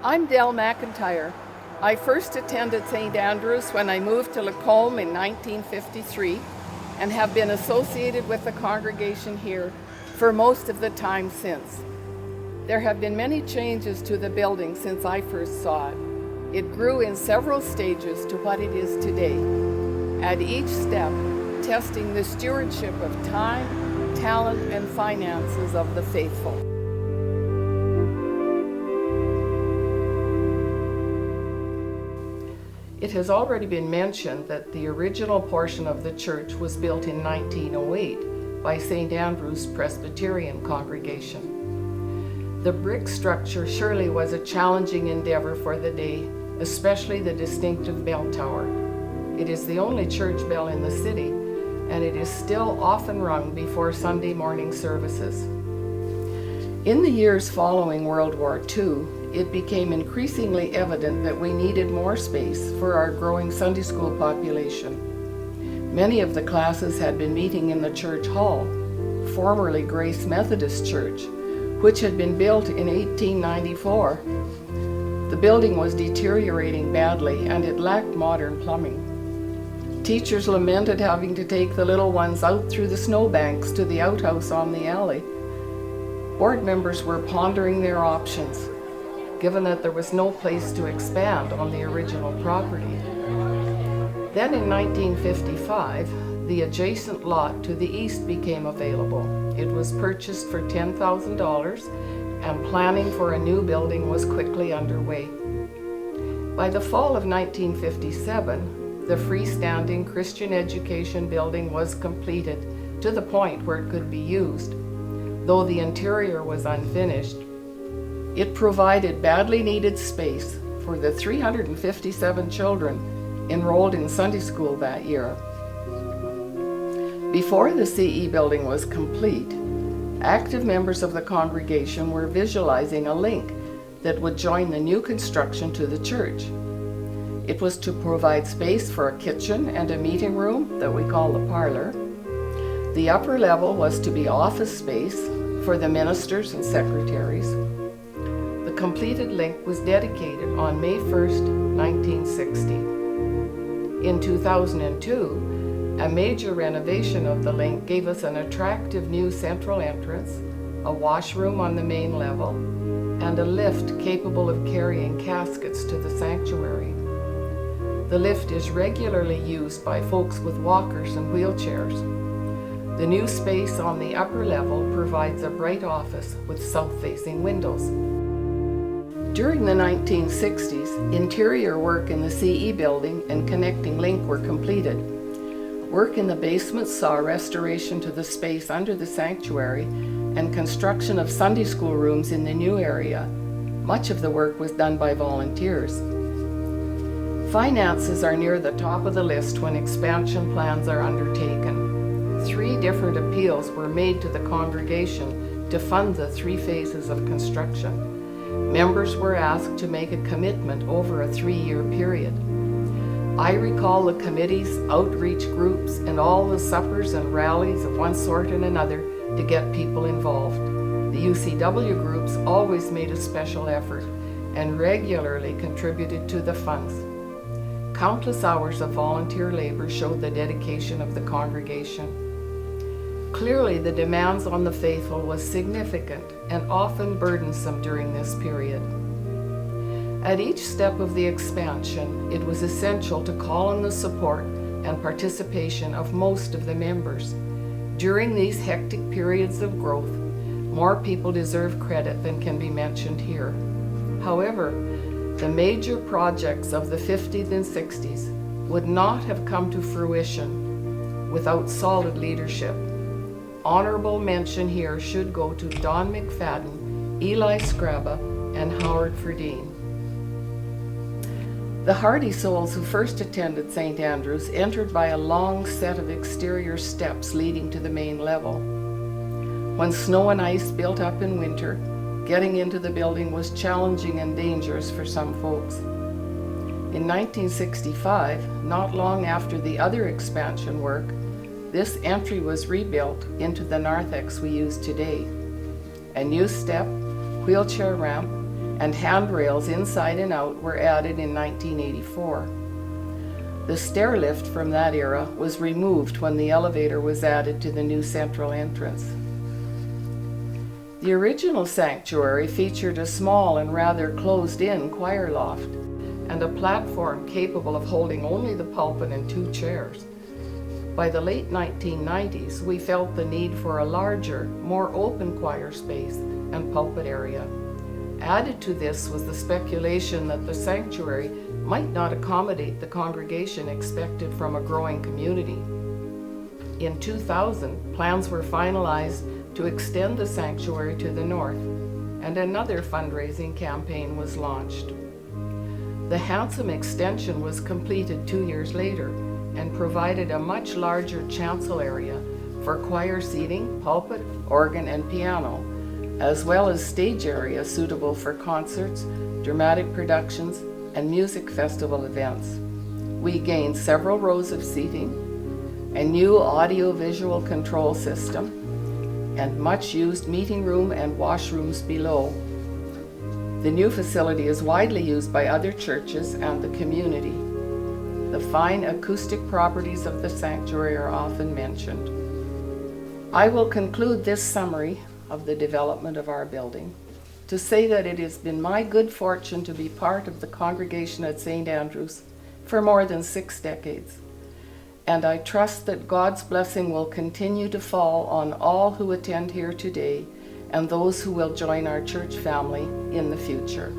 I'm Del McIntyre. I first attended St. Andrews when I moved to Lacombe in 1953 and have been associated with the congregation here for most of the time since. There have been many changes to the building since I first saw it. It grew in several stages to what it is today, at each step testing the stewardship of time, talent, and finances of the faithful. It has already been mentioned that the original portion of the church was built in 1908 by St. Andrew's Presbyterian congregation. The brick structure surely was a challenging endeavor for the day, especially the distinctive bell tower. It is the only church bell in the city, and it is still often rung before Sunday morning services. In the years following World War II, it became increasingly evident that we needed more space for our growing Sunday school population. Many of the classes had been meeting in the church hall, formerly Grace Methodist Church, which had been built in 1894. The building was deteriorating badly and it lacked modern plumbing. Teachers lamented having to take the little ones out through the snowbanks to the outhouse on the alley. Board members were pondering their options, given that there was no place to expand on the original property. Then in 1955, the adjacent lot to the east became available. It was purchased for $10,000 and planning for a new building was quickly underway. By the fall of 1957, the freestanding Christian education building was completed to the point where it could be used. Though the interior was unfinished, it provided badly needed space for the 357 children enrolled in Sunday school that year. Before the CE building was complete, active members of the congregation were visualizing a link that would join the new construction to the church. It was to provide space for a kitchen and a meeting room that we call the parlor. The upper level was to be office space for the ministers and secretaries. The completed link was dedicated on May 1st, 1960. In 2002, a major renovation of the link gave us an attractive new central entrance, a washroom on the main level, and a lift capable of carrying caskets to the sanctuary. The lift is regularly used by folks with walkers and wheelchairs. The new space on the upper level provides a bright office with south-facing windows. During the 1960s, interior work in the CE building and connecting link were completed. Work in the basement saw restoration to the space under the sanctuary and construction of Sunday school rooms in the new area. Much of the work was done by volunteers. Finances are near the top of the list when expansion plans are undertaken. 3 different appeals were made to the congregation to fund the 3 phases of construction. Members were asked to make a commitment over a 3-year period. I recall the committees, outreach groups, and all the suppers and rallies of one sort and another to get people involved. The UCW groups always made a special effort and regularly contributed to the funds. Countless hours of volunteer labor showed the dedication of the congregation. Clearly, the demands on the faithful was significant and often burdensome during this period. At each step of the expansion, it was essential to call on the support and participation of most of the members. During these hectic periods of growth, more people deserve credit than can be mentioned here. However, the major projects of the 50s and 60s would not have come to fruition without solid leadership. Honorable mention here should go to Don McFadden, Eli Scraba, and Howard Ferdine. The hardy souls who first attended St. Andrews entered by a long set of exterior steps leading to the main level. When snow and ice built up in winter, getting into the building was challenging and dangerous for some folks. In 1965, not long after the other expansion work, this entry was rebuilt into the narthex we use today. A new step, wheelchair ramp, and handrails inside and out were added in 1984. The stair lift from that era was removed when the elevator was added to the new central entrance. The original sanctuary featured a small and rather closed-in choir loft and a platform capable of holding only the pulpit and 2 chairs. By the late 1990s, we felt the need for a larger, more open choir space and pulpit area. Added to this was the speculation that the sanctuary might not accommodate the congregation expected from a growing community. In 2000, plans were finalized to extend the sanctuary to the north, and another fundraising campaign was launched. The handsome extension was completed 2 years later and provided a much larger chancel area for choir seating, pulpit, organ, and piano, as well as stage area suitable for concerts, dramatic productions, and music festival events. We gained several rows of seating, a new audio-visual control system, and much-used meeting room and washrooms below. The new facility is widely used by other churches and the community. The fine acoustic properties of the sanctuary are often mentioned. I will conclude this summary of the development of our building to say that it has been my good fortune to be part of the congregation at St. Andrew's for more than 6 decades. And I trust that God's blessing will continue to fall on all who attend here today and those who will join our church family in the future.